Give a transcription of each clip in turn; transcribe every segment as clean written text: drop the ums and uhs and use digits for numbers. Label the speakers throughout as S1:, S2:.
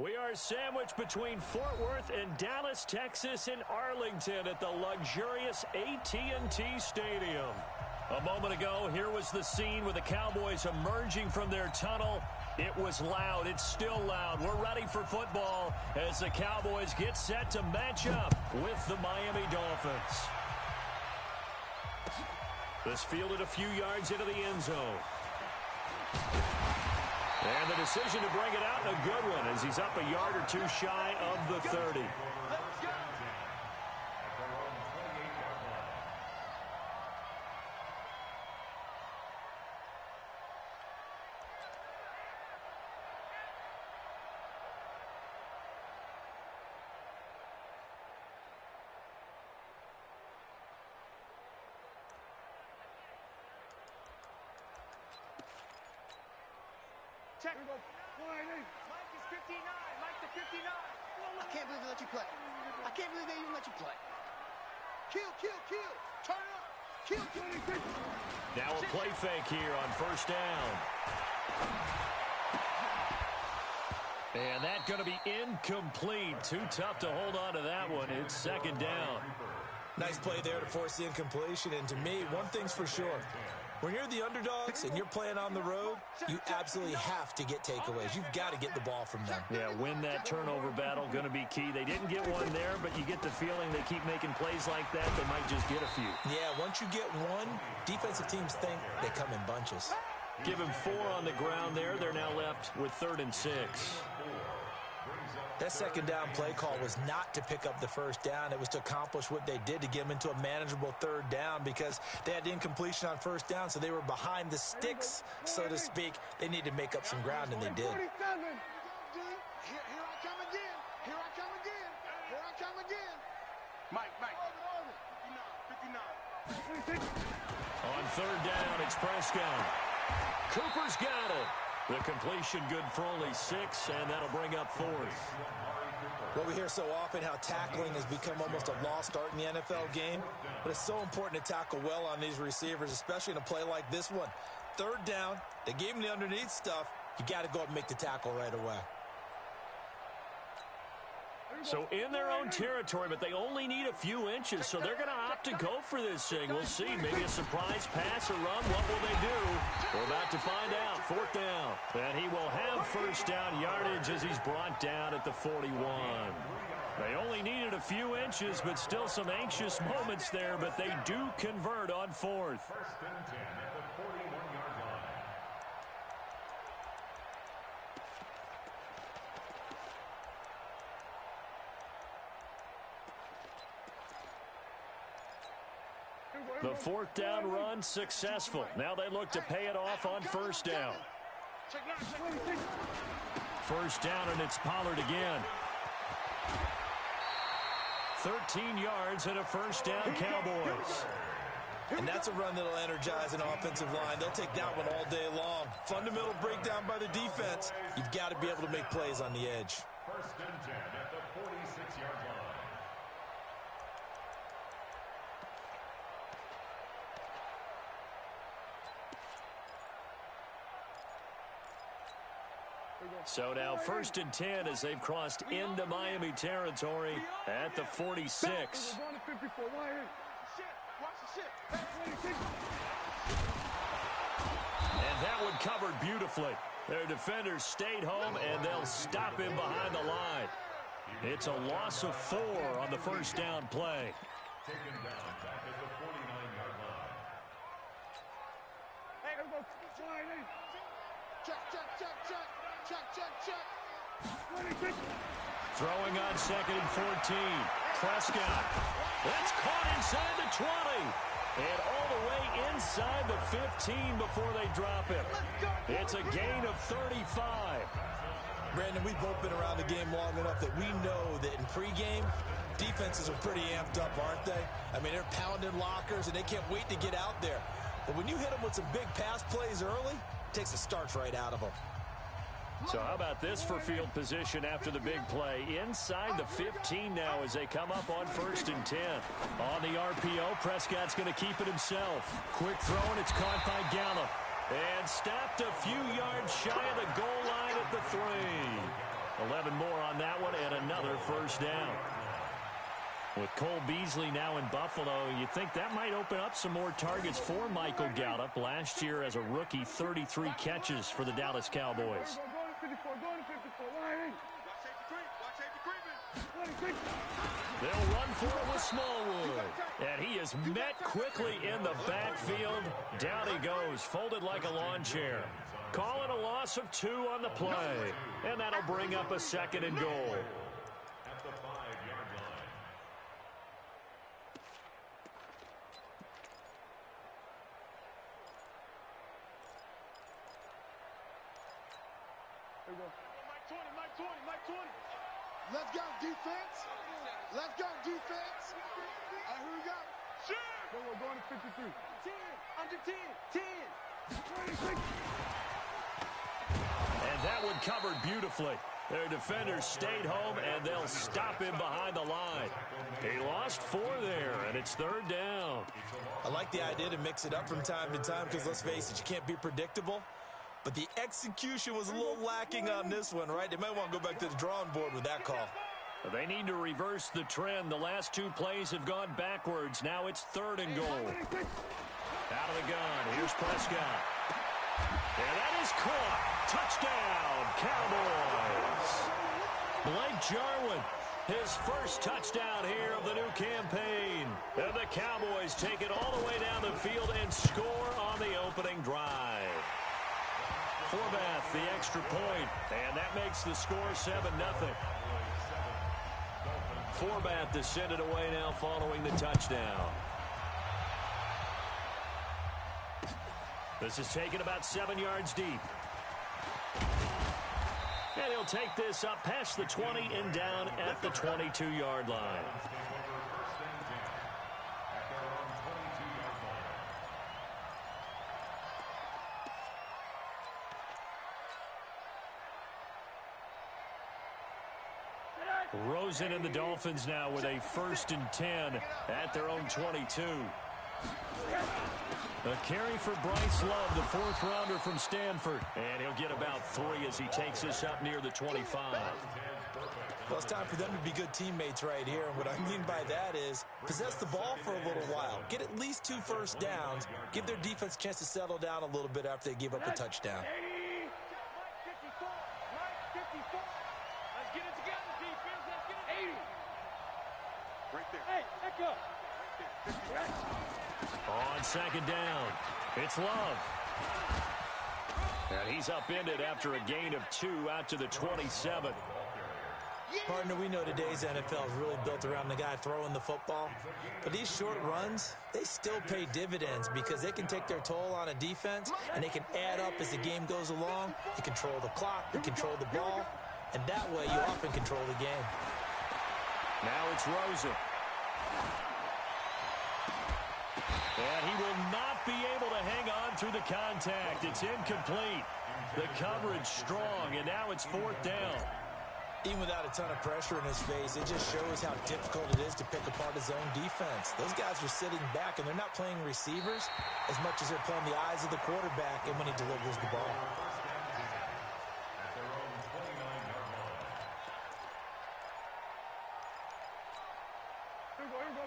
S1: We are sandwiched between Fort Worth and Dallas, Texas, and Arlington at the luxurious AT&T Stadium. A moment ago, here was the scene with the Cowboys emerging from their tunnel. It was loud. It's still loud. We're ready for football as the Cowboys get set to match up with the Miami Dolphins. This fielded a few yards into the end zone. And the decision to bring it out, a good one, as he's up a yard or two shy of the 30.
S2: Check. Mike is 59. Mike to 59.
S3: I can't believe they let you play. I can't believe they even let you play. Kill. Turn it up. Kill.
S1: Now a play fake here on first down. And that's going to be incomplete. Too tough to hold on to that one. It's second down.
S4: Nice play there to force the incompletion. And to me, one thing's for sure. When you're the underdogs and you're playing on the road, you absolutely have to get takeaways. You've got to get the ball from them.
S1: Yeah, win that turnover battle, going to be key. They didn't get one there, but you get the feeling they keep making plays like that, they might just get a few.
S4: Yeah, once you get one, defensive teams think they come in bunches.
S1: Give him 4 on the ground there. They're now left with 3rd and 6.
S4: That second down play call was not to pick up the first down. It was to accomplish what they did to get them into a manageable 3rd down because they had incompletion on first down, so they were behind the sticks, so to speak. They needed to make up some ground, and they did.
S3: Here I come again. Mike. 59.
S1: On 3rd down, it's Prescott. Cooper's got it. The completion good for only 6, and that'll bring up 4th.
S4: Well, we hear so often how tackling has become almost a lost art in the NFL game, but it's so important to tackle well on these receivers, especially in a play like this one. 3rd down, they gave him the underneath stuff. You got to go up and make the tackle right away.
S1: So in their own territory, but they only need a few inches, so they're going to opt to go for this thing. We'll see. Maybe a surprise pass or run. What will they do? We're about to find out. 4th down. And he will have first down yardage as he's brought down at the 41. They only needed a few inches, but still some anxious moments there, but they do convert on 4th. The 4th down run successful. Now they look to pay it off on first down. First down, and it's Pollard again. 13 yards and a first down, Cowboys.
S4: And that's a run that'll energize an offensive line. They'll take that one all day long. Fundamental breakdown by the defense. You've got to be able to make plays on the edge.
S5: 1st and 10 at the 46-yard line.
S1: So now 1st and 10 as they've crossed into Miami territory at the 46. And that one covered beautifully. Their defenders stayed home, and they'll stop him behind the line. It's a loss of 4 on the first down play.
S5: Taken down back at the 49-yard line.
S3: Check.
S1: Throwing on 2nd and 14. Prescott. That's caught inside the 20. And all the way inside the 15 before they drop him. It's a gain of 35.
S4: Brandon, we've both been around the game long enough that we know that in pregame, defenses are pretty amped up, aren't they? I mean, they're pounding lockers, and they can't wait to get out there. But when you hit them with some big pass plays early, it takes the starch right out of them.
S1: So how about this for field position after the big play? Inside the 15 now as they come up on 1st and 10. On the RPO, Prescott's going to keep it himself. Quick throw, and it's caught by Gallup. And stopped a few yards shy of the goal line at the 3. 11 more on that one and another first down. With Cole Beasley now in Buffalo, you think that might open up some more targets for Michael Gallup. Last year as a rookie, 33 catches for the Dallas Cowboys. They'll run for it with Smallwood. And he is met quickly in the backfield. Down he goes, folded like a lawn chair. Call it a loss of 2 on the play. And that'll bring up a 2nd and goal.
S5: At the 5-yard line.
S2: Here we go. Mike 20, Mike 20, Mike 20.
S3: Let's go, defense. Let's go, defense. All right, here we go.
S2: Go, we're going to 53. 10, under 10, 10. 26.
S1: And that one covered beautifully. Their defenders stayed home, and they'll stop him behind the line. He lost 4 there, and it's 3rd down.
S4: I like the idea to mix it up from time to time because, let's face it, you can't be predictable. But the execution was a little lacking on this one, right? They might want to go back to the drawing board with that call.
S1: They need to reverse the trend. The last 2 plays have gone backwards. Now it's 3rd and goal. Out of the gun. Here's Prescott. And that is caught. Touchdown, Cowboys. Blake Jarwin, his first touchdown here of the new campaign. And the Cowboys take it all the way down the field and score on the opening drive. Forbath, the extra point, and that makes the score 7-0. Forbath to send it away now following the touchdown. This is taken about 7 yards deep. And he'll take this up past the 20 and down at the 22-yard line. Rosen and the Dolphins now with a 1st and 10 at their own 22. A carry for Bryce Love, the 4th rounder from Stanford. And he'll get about 3 as he takes this up near the 25.
S4: Well, it's time for them to be good teammates right here. And what I mean by that is possess the ball for a little while. Get at least 2 first downs. Give their defense a chance to settle down a little bit after they give up a touchdown.
S1: On 2nd down, it's Love. And he's upended after a gain of 2 out to the 27.
S4: Partner, we know today's NFL is really built around the guy throwing the football. But these short runs, they still pay dividends because they can take their toll on a defense and they can add up as the game goes along. They control the clock, they control the ball, and that way you often control the game.
S1: Now it's Rosen. And he will not be able to hang on through the contact. It's incomplete. The coverage strong, and now it's 4th down.
S4: Even without a ton of pressure in his face, it just shows how difficult it is to pick apart his own defense. Those guys are sitting back, and they're not playing receivers as much as they're playing the eyes of the quarterback and when he delivers the ball.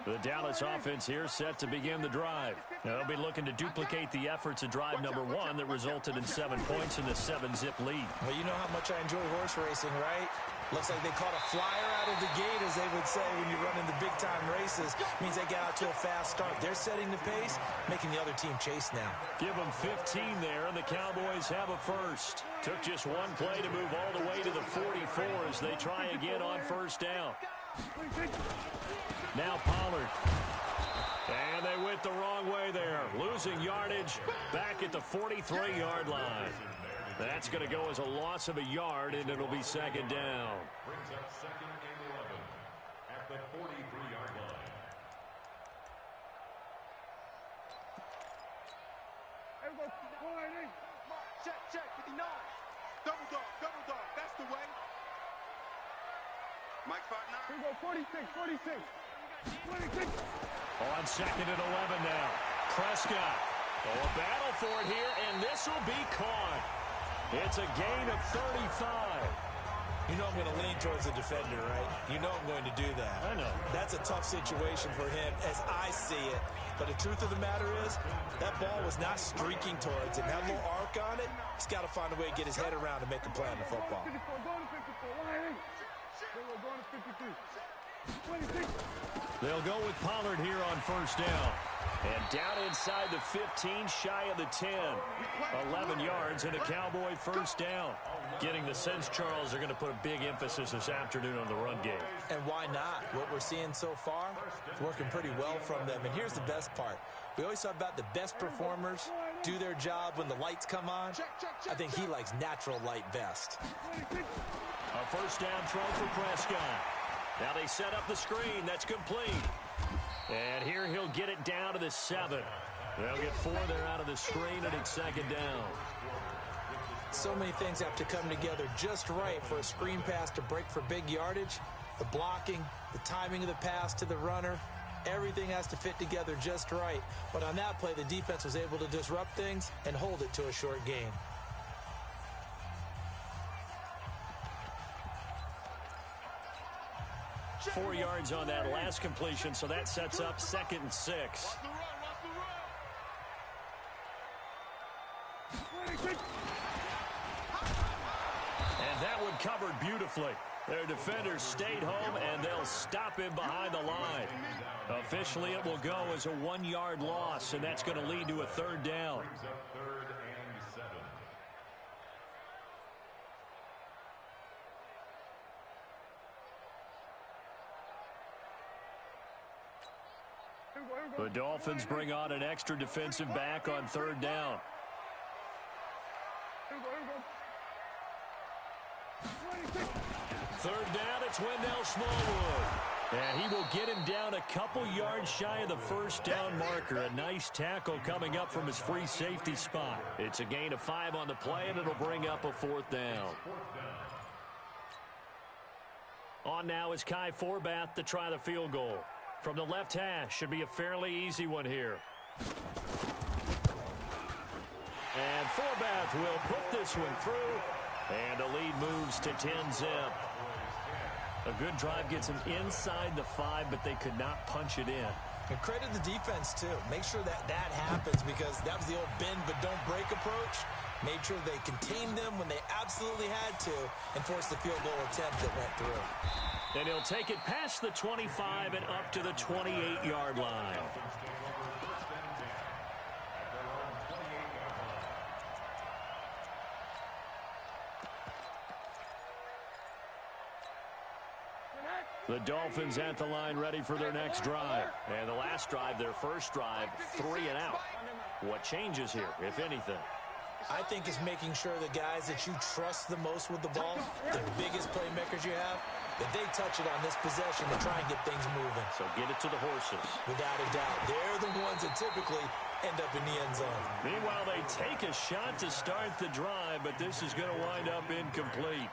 S1: The Dallas offense here set to begin the drive. Now they'll be looking to duplicate the efforts of drive number 1 that resulted in 7 points in the 7-zip lead.
S4: Well, you know how much I enjoy horse racing, right? Looks like they caught a flyer out of the gate, as they would say when you're running the big-time races. Means they get out to a fast start. They're setting the pace, making the other team chase now. Give them 15 there, and the Cowboys have a first. Took just 1 play to move all the way to the 44 as they try again on 1st down. Now Pollard. And they went the wrong way there. Losing yardage back at the 43-yard line. That's going to go as a loss of a yard, and it'll be 2nd down.
S5: Brings up 2nd and 11 at the 43-yard line.
S3: Check, check, 59. Double dog, that's the way. Mike 5'9".
S2: Here we go, 46, 46. 26.
S1: On 2nd and 11 now. Prescott. Oh, a battle for it here, and this will be caught. It's a gain of 35.
S4: You know I'm going to lean towards the defender, right? You know I'm going to do that.
S1: I know.
S4: That's a tough situation for him as I see it. But the truth of the matter is, that ball was not streaking towards him. That little arc on it, he's got to find a way to get his head around and make a play on the football.
S1: They'll go with Pollard here on first down. And down inside the 15, shy of the 10. 11 yards and a Cowboy first down. Getting the sense, Charles, they're going to put a big emphasis this afternoon on the run game.
S4: And why not? What we're seeing so far is working pretty well from them. And here's the best part. We always talk about the best performers do their job when the lights come on. I think he likes natural light best.
S1: A first down throw for Prescott. Now they set up the screen. That's complete. And here he'll get it down to the 7. They'll get 4 there out of the screen, and it's second down.
S4: So many things have to come together just right for a screen pass to break for big yardage. The blocking, the timing of the pass to the runner, everything has to fit together just right. But on that play, the defense was able to disrupt things and hold it to a short gain.
S1: Four yards on that last completion, so that sets up 2nd and 6. And that one covered beautifully. Their defenders stayed home, and they'll stop him behind the line. Officially, it will go as a 1-yard loss, and that's going to lead to a 3rd down. The Dolphins bring on an extra defensive back on 3rd down. Third down, it's Wendell Smallwood. And he will get him down a couple yards shy of the first down marker. A nice tackle coming up from his free safety spot. It's a gain of 5 on the play, and it'll bring up a 4th down. On now is Kai Forbath to try the field goal. From the left hash, should be a fairly easy one here. And Forbath will put this one through. And the lead moves to 10-zip. A good drive gets them inside the 5, but they could not punch it in.
S4: And credit the defense, too. Make sure that happens, because that was the old bend but don't break approach. Made sure they contained them when they absolutely had to and forced the field goal attempt that went through.
S1: And he'll take it past the 25 and up to the 28-yard line. The Dolphins at the line ready for their next drive. And the last drive, their first drive, 3 and out. What changes here, if anything?
S4: I think it's making sure the guys that you trust the most with the ball, the biggest playmakers you have, that they touch it on this possession to try and get things moving.
S1: So get it to the horses.
S4: Without a doubt. They're the ones that typically end up in the end zone.
S1: Meanwhile, they take a shot to start the drive, but this is going to wind up incomplete.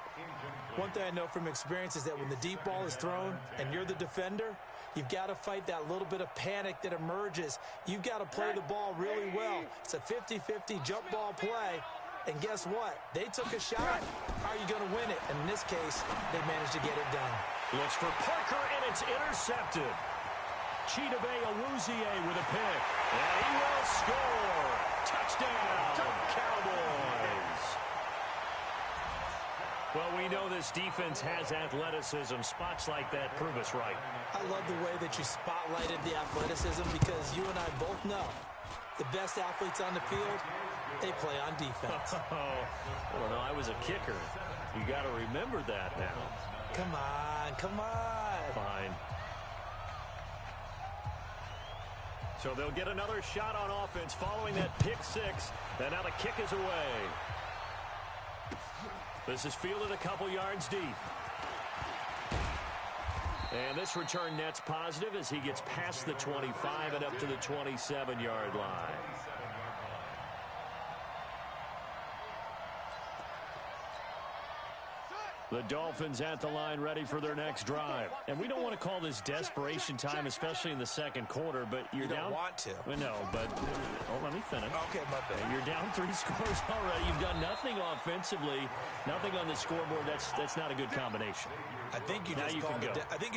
S4: One thing I know from experience is that when the deep ball is thrown and you're the defender, you've got to fight that little bit of panic that emerges. You've got to play the ball really well. It's a 50-50 jump ball play. And guess what? They took a shot. How are you going to win it? And in this case, they managed to get it done.
S1: Looks for Parker, and it's intercepted. Chidobe Awuzie with a pick. And he will score. Touchdown, Cowboys. Well, we know this defense has athleticism. Spots like that prove us right.
S4: I love the way that you spotlighted the athleticism, because you and I both know the best athletes on the field, they play on defense.
S1: Well, no, I was a kicker. You got to remember that now.
S4: Come on, come on.
S1: Fine. So they'll get another shot on offense following that pick 6. And now the kick is away. This is fielded a couple yards deep. And this return net's positive as he gets past the 25 and up to the 27-yard line. The Dolphins at the line ready for their next drive. And we don't want to call this desperation time, especially in the second quarter, but you're down.
S4: You don't want to.
S1: No, but let me finish.
S4: Okay, my bad.
S1: You're down 3 scores already. You've done nothing offensively, nothing on the scoreboard. That's not a good combination.
S4: I think you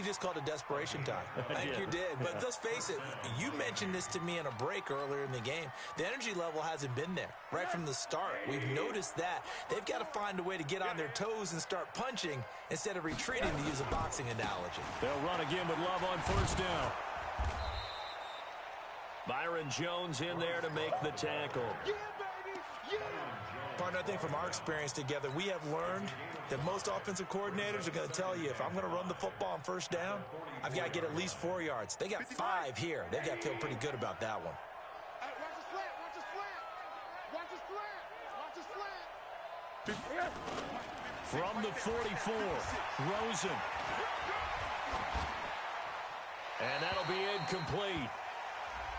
S4: just called it desperation time. I think you did. But let's face it, you mentioned this to me in a break earlier in the game. The energy level hasn't been there right from the start. We've noticed that. They've got to find a way to get on their toes and start punching instead of retreating, to use a boxing analogy.
S1: They'll run again with Love on first down. Byron Jones in there to make the tackle.
S2: Yeah, baby! Yeah!
S4: Partner, I think from our experience together, we have learned that most offensive coordinators are going to tell you, if I'm going to run the football on first down, I've got to get at least 4 yards. They got 5 here. They've got to feel pretty good about that one.
S2: Hey, watch the slant! Watch the slant! Watch the slant! Watch the slant!
S1: From the 44, Rosen. And that'll be incomplete.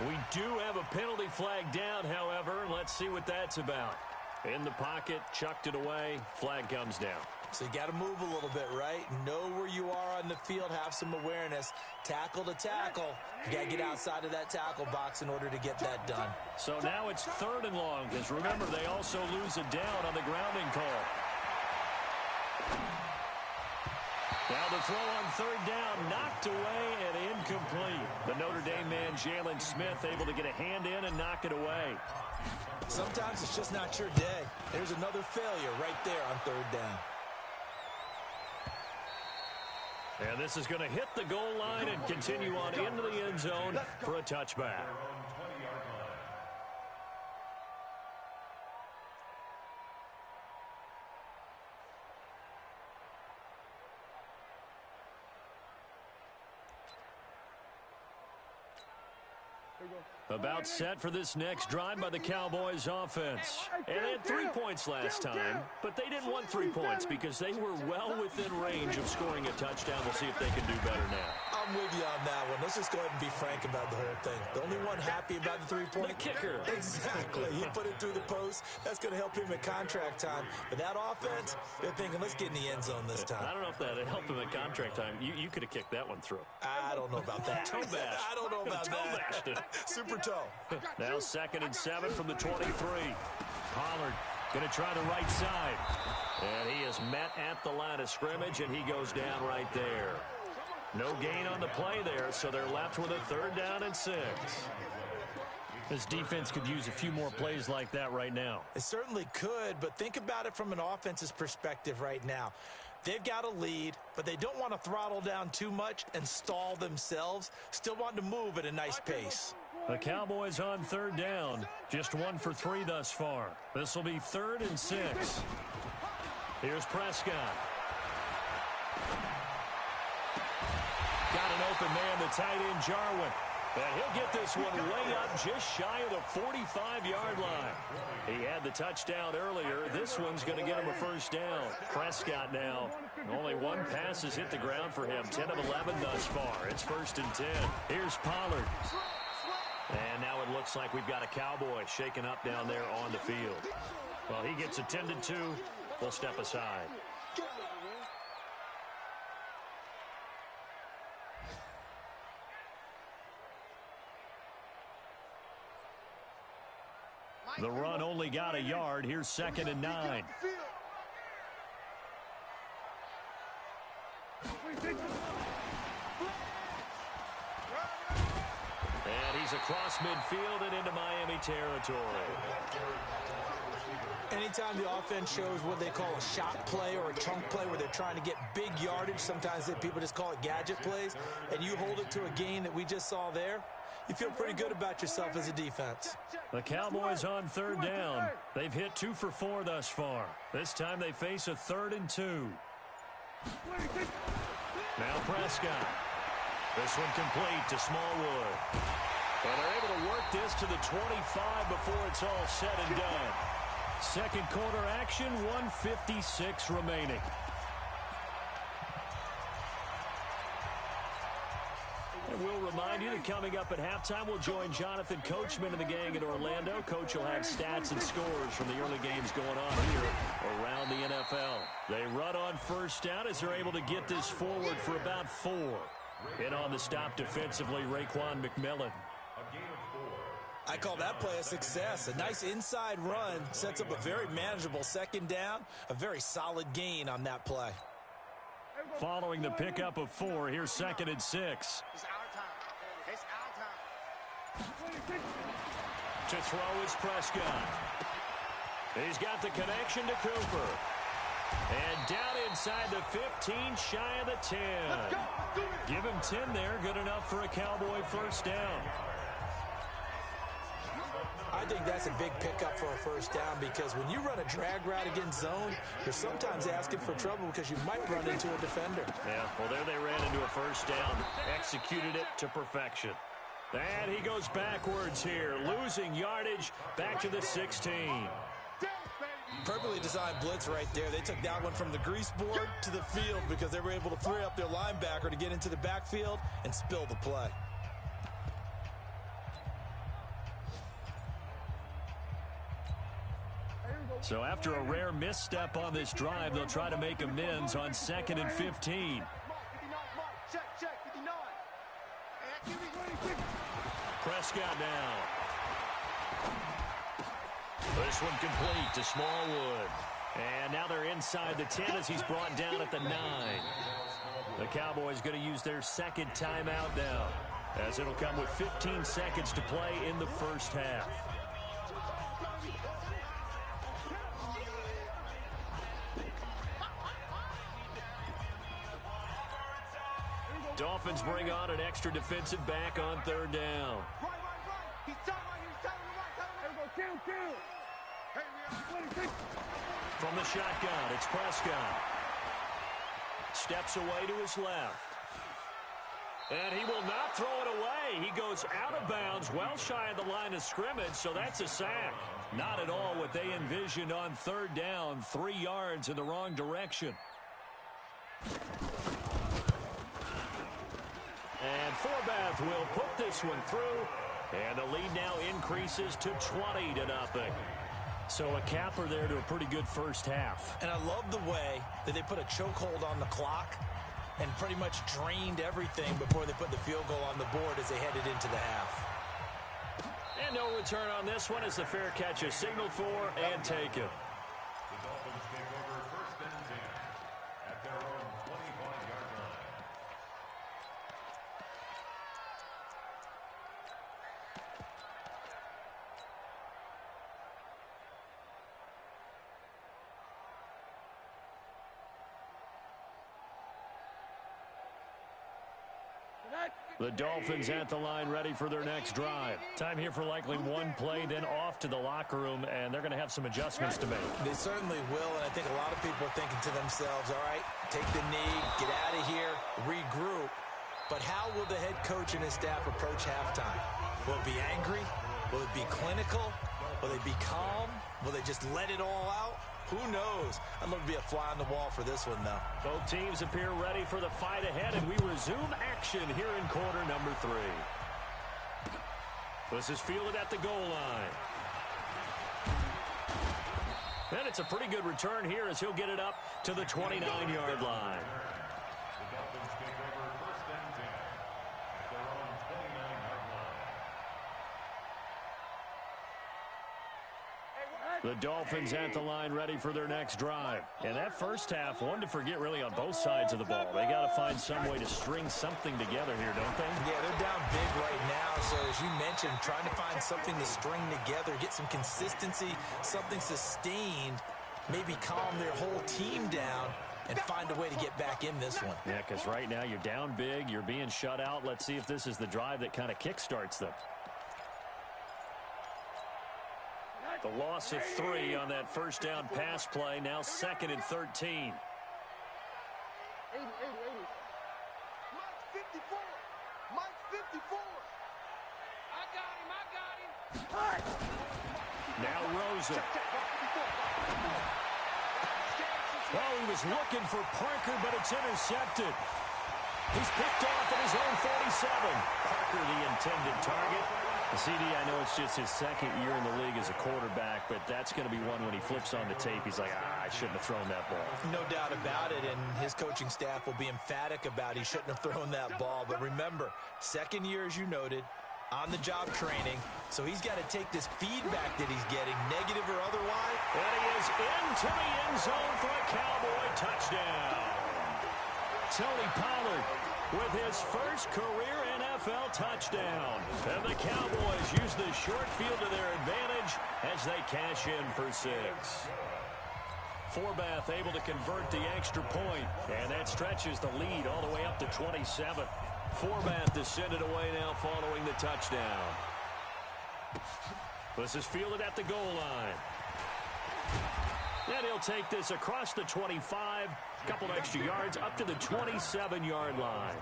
S1: We do have a penalty flag down, however. Let's see what that's about. In the pocket, chucked it away, flag comes down.
S4: So you got to move a little bit, right? Know where you are on the field, have some awareness. Tackle to tackle. You got to get outside of that tackle box in order to get that done.
S1: So now it's 3rd and long, because remember, they also lose a down on the grounding call. Now the throw on 3rd down, knocked away and incomplete. The Notre Dame man, Jalen Smith, able to get a hand in and knock it away.
S4: Sometimes it's just not your day. There's another failure right there on 3rd down.
S1: And this is going to hit the goal line and continue on into the end zone for a touchback. About set for this next drive by the Cowboys offense. And they had 3 points last time, but they didn't want 3 points because they were well within range of scoring a touchdown. We'll see if they can do better now.
S4: I'm with you on that one. Let's just go ahead and be frank about the whole thing. The only one happy about the 3-point?
S1: The kicker.
S4: Exactly. He put it through the post. That's going to help him at contract time. But that offense, they're thinking, let's get in the end zone this time.
S1: I don't know if that helped him at contract time. You could have kicked that one through.
S4: I don't know about that.
S1: Toe bash.
S4: I don't know about that. Super toe.
S1: Now 2nd and 7 from the 23. Pollard going to try the right side. And he is met at the line of scrimmage, and he goes down right there. No gain on the play there, so they're left with a 3rd down and 6. This defense could use a few more plays like that right now.
S4: It certainly could, but think about it from an offense's perspective right now. They've got a lead, but they don't want to throttle down too much and stall themselves. Still want to move at a nice pace.
S1: The Cowboys on 3rd down. Just 1 for 3 thus far. This will be 3rd and 6. Here's Prescott. Got an open man, the tight end, Jarwin. And he'll get this one way up just shy of the 45-yard line. He had the touchdown earlier. This one's going to get him a 1st down. Prescott now. Only 1 pass has hit the ground for him. 10 of 11 thus far. It's 1st and 10. Here's Pollard. And now it looks like we've got a Cowboy shaken up down there on the field. Well, he gets attended to. We'll step aside. The run only got a yard. Here's 2nd and 9. And he's across midfield and into Miami territory.
S4: Anytime the offense shows what they call a shot play or a chunk play where they're trying to get big yardage, sometimes people just call it gadget plays, and you hold it to a gain that we just saw there, you feel pretty good about yourself as a defense.
S1: The Cowboys on 3rd down. They've hit 2 for 4 thus far. This time they face a 3rd and 2. Now Prescott. This one complete to Smallwood. And they're able to work this to the 25 before it's all said and done. Second quarter action, 1:56 remaining. And we'll remind you that coming up at halftime, we'll join Jonathan Coachman and the gang in Orlando. Coach will have stats and scores from the early games going on here around the NFL. They run on first down as they're able to get this forward for about 4. In on the stop defensively, Raekwon McMillan.
S4: I call that play a success. A nice inside run sets up a very manageable second down. A very solid gain on that play.
S1: Following the pickup of 4, here's 2nd and 6.
S3: It's our time. It's our time.
S1: To throw is Prescott. He's got the connection to Cooper. And down inside the 15, shy of the 10. Give him 10 there. Good enough for a Cowboy first down.
S4: I think that's a big pickup for a first down because when you run a drag route against zone, you're sometimes asking for trouble because you might run into a defender.
S1: Yeah, well, there they ran into a first down. Executed it to perfection. And he goes backwards here, losing yardage back to the 16.
S4: Perfectly designed blitz right there. They took that one from the grease board to the field because they were able to free up their linebacker to get into the backfield and spill the play.
S1: So after a rare misstep on this drive, they'll try to make amends on 2nd and 15.
S3: Check, 59.
S1: Prescott now. This one complete to Smallwood. And now they're inside the 10 as he's brought down at the 9. The Cowboys going to use their second timeout now, as it'll come with 15 seconds to play in the first half. Dolphins bring on an extra defensive back on 3rd down.
S3: He's tight right here. He's tight on the right. Kill. Hey, we have 26.
S1: From the shotgun, it's Prescott. Steps away to his left. And he will not throw it away. He goes out of bounds, well shy of the line of scrimmage, so that's a sack. Not at all what they envisioned on 3rd down. 3 yards in the wrong direction. And Forbath will put this one through. And the lead now increases to 20-0. So a capper there to a pretty good first half.
S4: And I love the way that they put a chokehold on the clock and pretty much drained everything before they put the field goal on the board as they headed into the half.
S1: And no return on this one as the fair catch is signaled for and taken.
S5: The Dolphins take over 1st and 10 at their own 25-yard line.
S1: The Dolphins at the line ready for their next drive. Time here for likely one play, then off to the locker room, and they're going to have some adjustments to make.
S4: They certainly will, and I think a lot of people are thinking to themselves, all right, take the knee, get out of here, regroup. But how will the head coach and his staff approach halftime? Will it be angry? Will it be clinical? Will they be calm? Will they just let it all out? Who knows? I'd love to be a fly on the wall for this one, though.
S1: Both teams appear ready for the fight ahead, and we resume action here in quarter number 3. This is fielded at the goal line. And it's a pretty good return here as he'll get it up to the 29-yard line.
S5: The Dolphins take over 1st and 10 at their own 29-yard line.
S1: The Dolphins at the line ready for their next drive. And that first half, one to forget really on both sides of the ball. They got to find some way to string something together here, don't they?
S4: Yeah, they're down big right now. So as you mentioned, trying to find something to string together, get some consistency, something sustained, maybe calm their whole team down and find a way to get back in this one.
S1: Yeah, because right now you're down big, you're being shut out. Let's see if this is the drive that kind of kickstarts them. The loss of 3 on that first down pass play. Now 2nd and 13.
S3: 80. Mike 54. Mike 54. I got him.
S1: Now Rosen. Well, he was looking for Parker, but it's intercepted. He's picked off at his own 47. Parker, the intended target. CD, I know it's just his second year in the league as a quarterback, but that's going to be one when he flips on the tape. He's like, I shouldn't have thrown that ball.
S4: No doubt about it, and his coaching staff will be emphatic about he shouldn't have thrown that ball. But remember, second year, as you noted, on-the-job training, so he's got to take this feedback that he's getting, negative or otherwise.
S1: And he is into the end zone for a Cowboy touchdown. Tony Pollard with his first career NFL touchdown. And the Cowboys use the short field to their advantage as they cash in for 6. Forbath able to convert the extra point, and that stretches the lead all the way up to 27. Forbath is sent it away now following the touchdown. This is fielded at the goal line. And he'll take this across the 25, a couple extra yards up to the 27-yard line.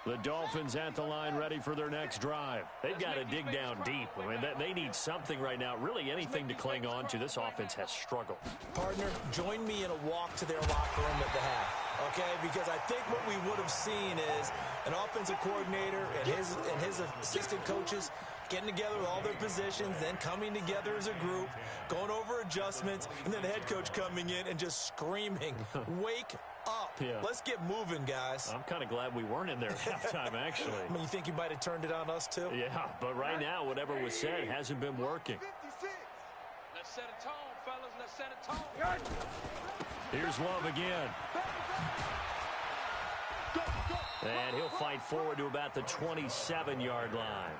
S1: The Dolphins at the line ready for their next drive. They've got to dig down deep. I mean, they need something right now, really anything to cling on to. This offense has struggled.
S4: Partner, join me in a walk to their locker room at the half, okay? Because I think what we would have seen is an offensive coordinator and his assistant coaches getting together with all their positions, then coming together as a group, going over adjustments, and then the head coach coming in and just screaming, wake up. Yeah. Let's get moving, guys.
S1: I'm kind of glad we weren't in there at halftime, actually.
S4: I mean, you think you might have turned it on us, too?
S1: Yeah, but right now, whatever was said hasn't been working.
S2: Let's set a tone, fellas. Let's set a tone.
S1: Here's Love again. And he'll fight forward to about the 27-yard line.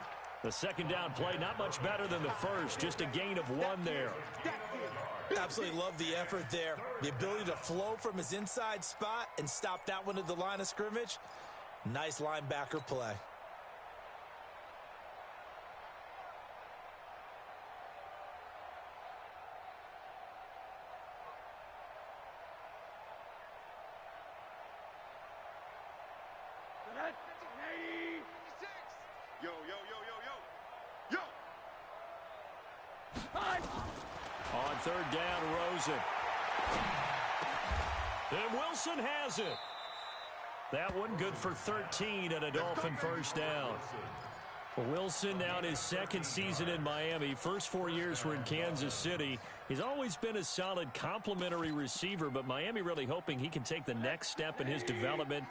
S1: The second down play, not much better than the first, just a gain of 1 there.
S4: Absolutely love the effort there. The ability to flow from his inside spot and stop that one at the line of scrimmage. Nice linebacker play.
S3: Yo, yo, yo, yo, yo. Yo!
S1: On third down, Rosen. And Wilson has it. That one good for 13 and a Dolphin first down. Wilson now in his second season in Miami. First 4 years were in Kansas City. He's always been a solid complementary receiver, but Miami really hoping he can take the next step in his development,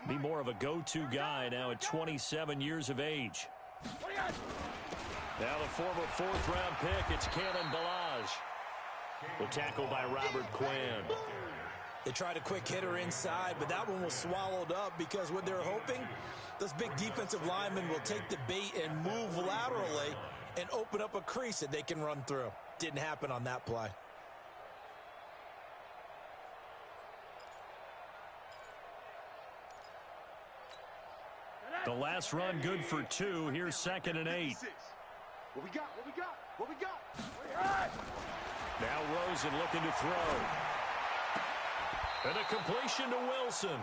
S1: be more of a go-to guy now at 27 years of age. Now the former fourth-round pick, it's Kalen Ballage. The tackle by Robert Quinn.
S4: They tried a quick hitter inside, but that one was swallowed up because what they're hoping, those big defensive linemen will take the bait and move laterally and open up a crease that they can run through. Didn't happen on that play.
S1: The last run good for 2. Here's 2nd and 8.
S3: What we got? What we got? What we got?
S1: Now Rosen looking to throw. And a completion to Wilson.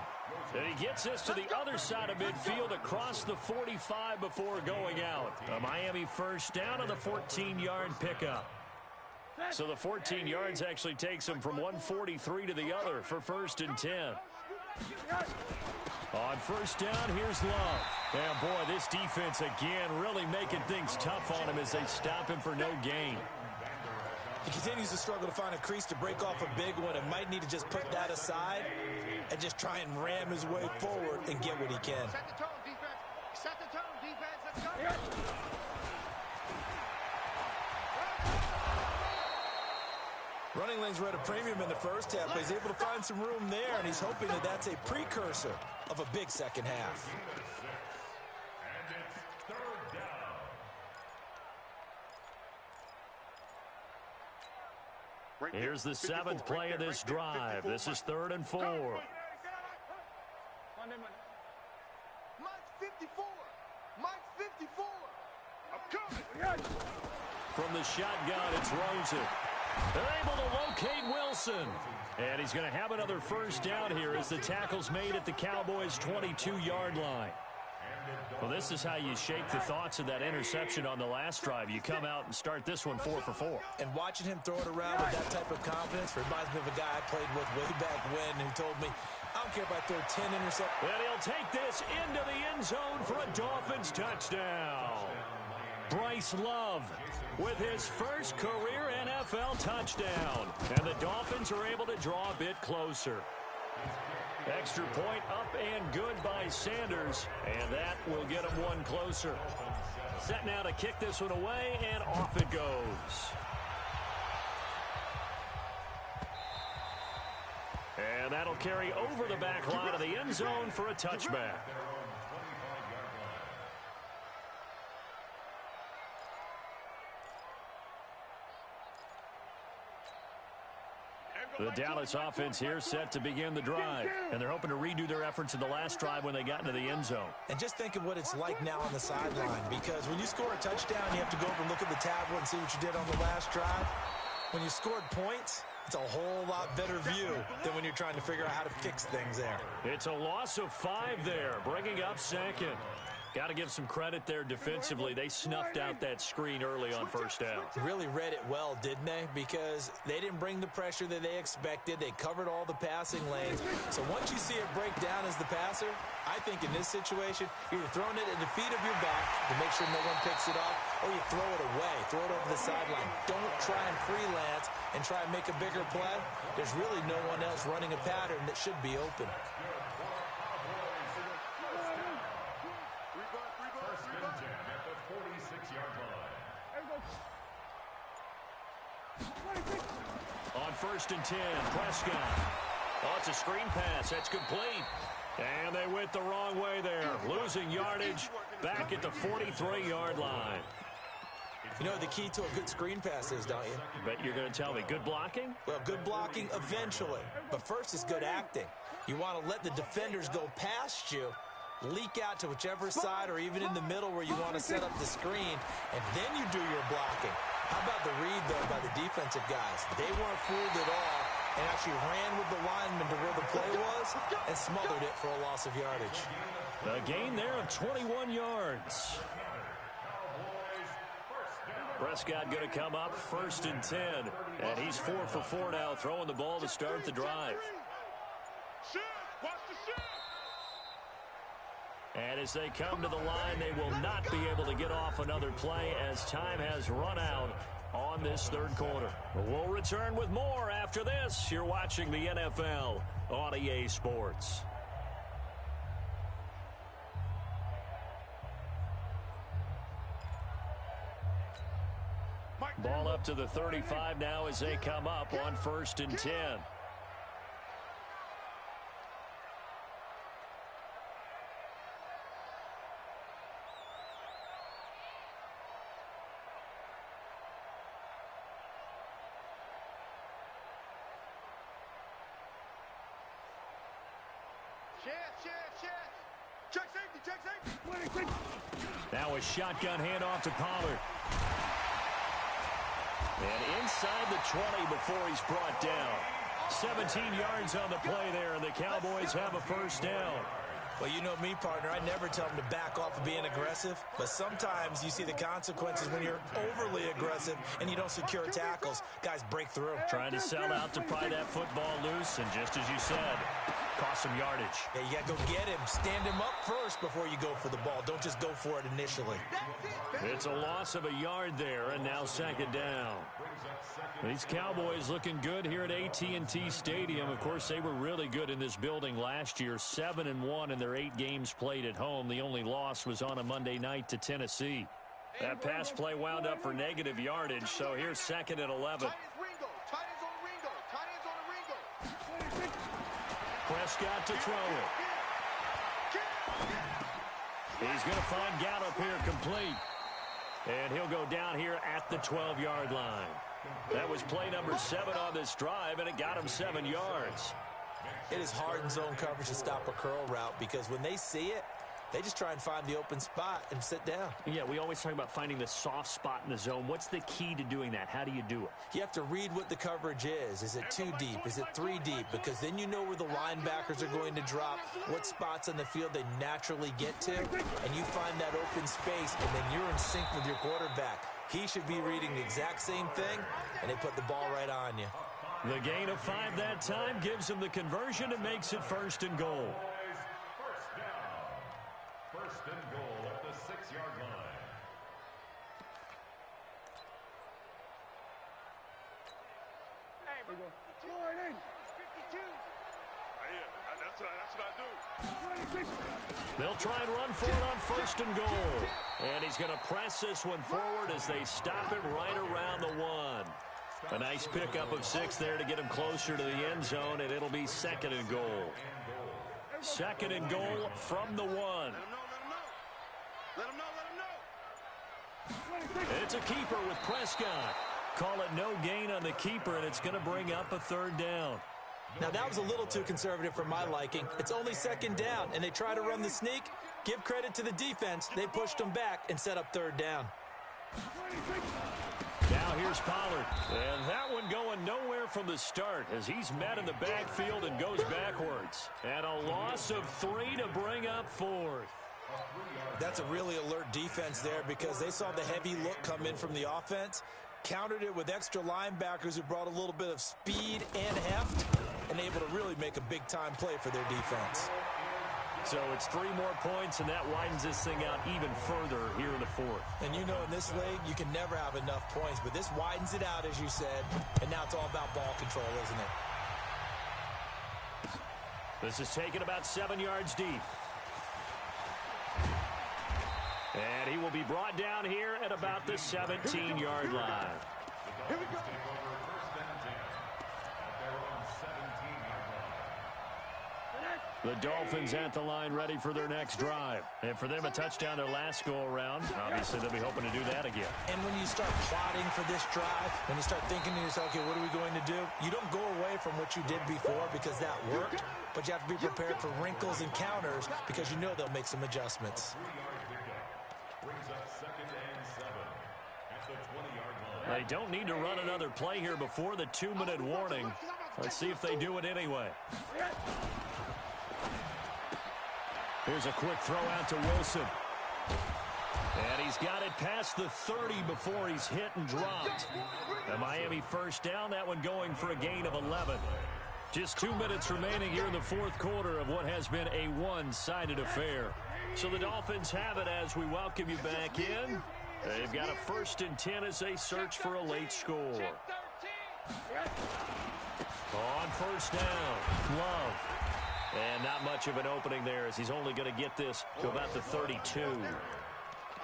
S1: And he gets this to the other side of midfield across the 45 before going out. A Miami first down on the 14-yard pickup. So the 14 yards actually takes him from 143 to the other for 1st and 10. On first down, here's Love. And boy, this defense again really making things tough on him as they stop him for no gain.
S4: He continues to struggle to find a crease to break off a big one and might need to just put that aside and just try and ram his way forward and get what he can.
S3: Set the tone, defense. Set the tone, defense. Let's go.
S4: Running lanes were at a premium in the first half, but he's able to find some room there, and he's hoping that that's a precursor of a big second half.
S1: Here's the 7th play of this drive. This is 3rd and 4.
S3: Mike's 54. Mike's 54. I'm coming.
S1: From the shotgun, it's Rosen. They're able to locate Wilson. And he's going to have another first down here as the tackle's made at the Cowboys' 22-yard line. Well, this is how you shake the thoughts of that interception on the last drive. You come out and start this one 4 for 4.
S4: And watching him throw it around with that type of confidence reminds me of a guy I played with way back when who told me, I don't care if I throw 10 interceptions.
S1: And he'll take this into the end zone for a Dolphins touchdown. Bryce Love with his first career NFL touchdown. And the Dolphins are able to draw a bit closer. Extra point up and good by Sanders, and that will get him one closer. Set now to kick this one away, and off it goes. And that'll carry over the back line of the end zone for a touchback. The Dallas offense here set to begin the drive. And they're hoping to redo their efforts in the last drive when they got into the end zone.
S4: And just think of what it's like now on the sideline, because when you score a touchdown, you have to go over and look at the tablet and see what you did on the last drive. When you scored points, it's a whole lot better view than when you're trying to figure out how to fix things there.
S1: It's a loss of 5 there, bringing up second. Got to give some credit there defensively. They snuffed out that screen early on first down.
S4: Really read it well, didn't they? Because they didn't bring the pressure that they expected. They covered all the passing lanes. So once you see it break down as the passer, I think in this situation, you're either throwing it at the feet of your back to make sure no one picks it off, or you throw it away, throw it over the sideline. Don't try and freelance and try and make a bigger play. There's really no one else running a pattern that should be open.
S1: On 1st and 10, Prescott. Oh, it's a screen pass. That's complete. And they went the wrong way there. Losing yardage back at the 43-yard line.
S4: You know what the key to a good screen pass is, don't you?
S1: Bet you're going to tell me. Good blocking?
S4: Well, good blocking eventually. But first is good acting. You want to let the defenders go past you, leak out to whichever side or even in the middle where you want to set up the screen, and then you do your blocking. How about the read, though, by the defensive guys? They weren't fooled at all and actually ran with the lineman to where the play was and smothered it for a loss of yardage.
S1: A gain there of 21 yards. Prescott going to come up 1st and 10. And he's 4 for 4 now, throwing the ball to start the drive. And as they come to the line, they will not be able to get off another play as time has run out on this third quarter. We'll return with more after this. You're watching the NFL on EA Sports. Ball up to the 35 now as they come up on 1st and 10. Now a shotgun handoff to Pollard. And inside the 20 before he's brought down. 17 yards on the play there, and the Cowboys have a first down.
S4: Well, you know me, partner. I never tell them to back off of being aggressive. But sometimes you see the consequences when you're overly aggressive and you don't secure tackles. Guys break through.
S1: Trying to sell out to pry that football loose, and just as you said, cost some yardage.
S4: Yeah, you got to go get him. Stand him up first before you go for the ball. Don't just go for it initially.
S1: It's a loss of a yard there, and now second down. These Cowboys looking good here at AT&T Stadium. Of course, they were really good in this building last year, 7-1 in their 8 games played at home. The only loss was on a Monday night to Tennessee. That pass play wound up for negative yardage, so here's 2nd and 11. Prescott to throw it. He's going to find Gallup here complete. And he'll go down here at the 12-yard line. That was play number 7 on this drive, and it got him 7 yards.
S4: It is hard in zone coverage to stop a curl route because when they see it, They just try and find the open spot and sit down.
S1: Yeah, we always talk about finding the soft spot in the zone. What's the key to doing that? How do you do it?
S4: You have to read what the coverage is. Is it 2 deep? Is it 3 deep? Because then you know where the linebackers are going to drop, what spots on the field they naturally get to, and you find that open space, and then you're in sync with your quarterback. He should be reading the exact same thing, and they put the ball right on you.
S1: The gain of 5 that time gives him the conversion and makes it 1st and goal.
S5: First down. First and goal at the 6-yard line.
S2: Hey, bro. Throw it in. 52. Yeah, that's what I do.
S1: They'll try and run for it on 1st and goal. And he's going to press this one forward as they stop him right around the 1. A nice pickup of 6 there to get him closer to the end zone, and it'll be 2nd and goal. 2nd and goal from the 1.
S3: Let him know.
S1: It's a keeper with Prescott. Call it no gain on the keeper, and it's going to bring up a 3rd down.
S4: Now, that was a little too conservative for my liking. It's only 2nd down, and they try to run the sneak. Give credit to the defense. They pushed them back and set up 3rd down.
S1: Now here's Pollard. And that one going nowhere from the start as he's met in the backfield and goes backwards. And a loss of 3 to bring up 4th.
S4: That's a really alert defense there because they saw the heavy look come in from the offense, countered it with extra linebackers who brought a little bit of speed and heft, and able to really make a big-time play for their defense.
S1: So it's 3 more points, and that widens this thing out even further here in the 4th.
S4: And you know in this league, you can never have enough points, but this widens it out, as you said, and now it's all about ball control, isn't it?
S1: This is taken about 7 yards deep. And he will be brought down here at about the 17-yard line.
S2: Here we go.
S1: The Dolphins at the line ready for their next drive. And for them, a touchdown their last go-around. Obviously, they'll be hoping to do that again.
S4: And when you start plotting for this drive, when you start thinking to yourself, okay, what are we going to do? You don't go away from what you did before because that worked, but you have to be prepared for wrinkles and counters because you know they'll make some adjustments.
S5: Brings up 2nd and 7 at the 20-yard line.
S1: They don't need to run another play here before the 2-minute warning. Let's see if they do it anyway. Here's a quick throw out to Wilson. And he's got it past the 30 before he's hit and dropped. A Miami 1st down, that one going for a gain of 11. Just 2 minutes remaining here in the 4th quarter of what has been a one-sided affair. So the Dolphins have it as we welcome you back in. They've got a 1st and 10 as they search for a late score. On 1st down, Love. And not much of an opening there as he's only going to get this to about the 32.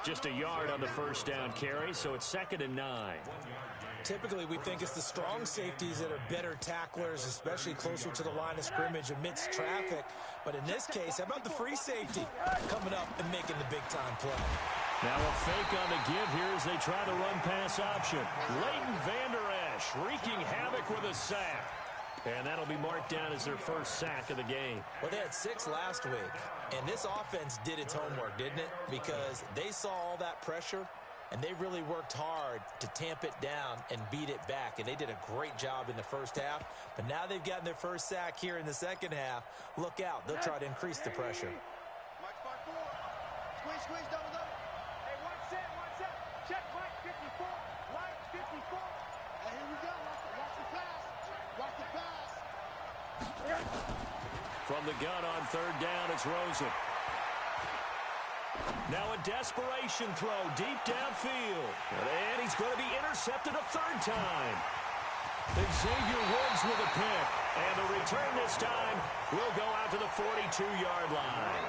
S1: Just a yard on the 1st down carry, so it's 2nd and 9.
S4: Typically, we think it's the strong safeties that are better tacklers, especially closer to the line of scrimmage amidst traffic. But in this case, how about the free safety coming up and making the big-time play?
S1: Now a fake on the give here as they try the run-pass option. Leighton Vander Esch wreaking havoc with a sack. And that'll be marked down as their 1st sack of the game.
S4: Well, they had 6 last week, and this offense did its homework, didn't it? Because they saw all that pressure, and they really worked hard to tamp it down and beat it back. And they did a great job in the 1st half. But now they've gotten their 1st sack here in the 2nd half. Look out. They'll try to increase the pressure.
S3: Mike, spot 4. Squeeze, double.
S2: Hey, one set. Check Mike 54. Mike 54.
S3: Hey, here we go. Watch the pass. Watch the pass.
S1: From the gun on 3rd down, it's Rosen. Now a desperation throw deep downfield. And he's going to be intercepted a 3rd time. Xavier Woods with a pick. And the return this time will go out to the 42-yard line.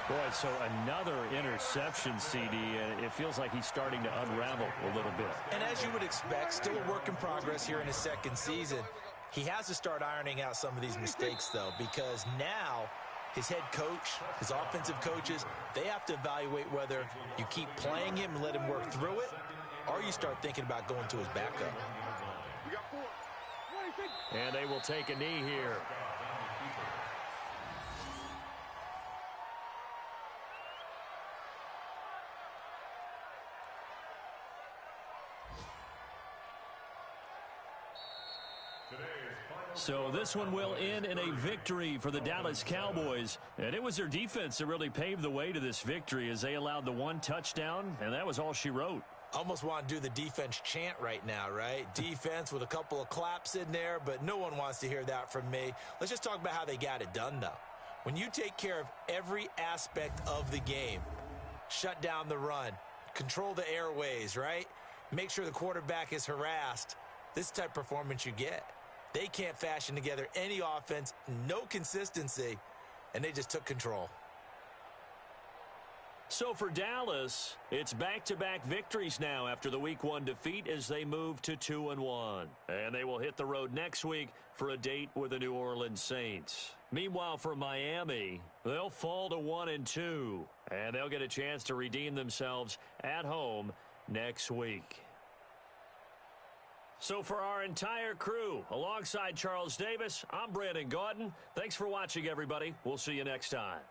S1: Boy, so another interception, CD. It feels like he's starting to unravel a little bit.
S4: And as you would expect, still a work in progress here in his 2nd season. He has to start ironing out some of these mistakes, though, because now his head coach, his offensive coaches, they have to evaluate whether you keep playing him and let him work through it, or you start thinking about going to his backup.
S2: We got 4.
S1: And they will take a knee here. So this one will end in a victory for the Dallas Cowboys. And it was their defense that really paved the way to this victory as they allowed the one touchdown, and that was all she wrote.
S4: Almost want to do the defense chant right now, right? Defense with a couple of claps in there, but no one wants to hear that from me. Let's just talk about how they got it done, though. When you take care of every aspect of the game, shut down the run, control the airways, right? Make sure the quarterback is harassed. This type of performance you get. They can't fashion together any offense, no consistency, and they just took control.
S1: So for Dallas, it's back-to-back victories now after the Week 1 defeat as they move to 2-1. And they will hit the road next week for a date with the New Orleans Saints. Meanwhile, for Miami, they'll fall to 1-2, and they'll get a chance to redeem themselves at home next week. So for our entire crew, alongside Charles Davis, I'm Brandon Gaudin. Thanks for watching, everybody. We'll see you next time.